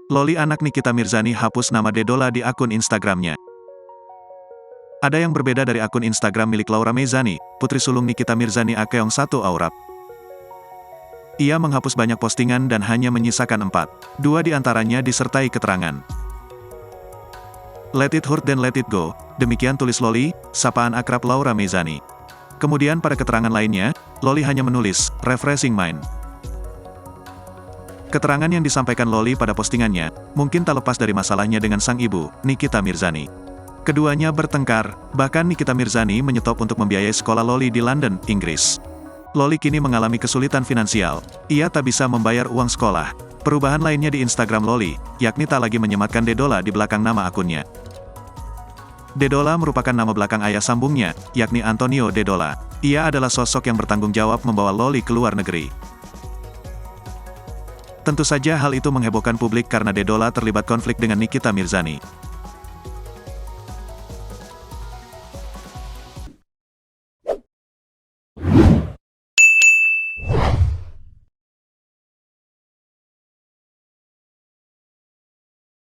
Loli anak Nikita Mirzani hapus nama Dedola di akun Instagramnya. Ada yang berbeda dari akun Instagram milik Laura Mezani, putri sulung Nikita Mirzani Akeong 1 Aurab. Ia menghapus banyak postingan dan hanya menyisakan 4. 2 diantaranya disertai keterangan. Let it hurt then let it go, demikian tulis Loli, sapaan akrab Laura Mezani. Kemudian pada keterangan lainnya, Loli hanya menulis, refreshing mind. Keterangan yang disampaikan Loli pada postingannya, mungkin tak lepas dari masalahnya dengan sang ibu, Nikita Mirzani. Keduanya bertengkar, bahkan Nikita Mirzani menyetop untuk membiayai sekolah Loli di London, Inggris. Loli kini mengalami kesulitan finansial, ia tak bisa membayar uang sekolah. Perubahan lainnya di Instagram Loli, yakni tak lagi menyematkan Dedola di belakang nama akunnya. Dedola merupakan nama belakang ayah sambungnya, yakni Antonio Dedola. Ia adalah sosok yang bertanggung jawab membawa Loli ke luar negeri. Tentu saja hal itu menghebohkan publik karena Dedola terlibat konflik dengan Nikita Mirzani.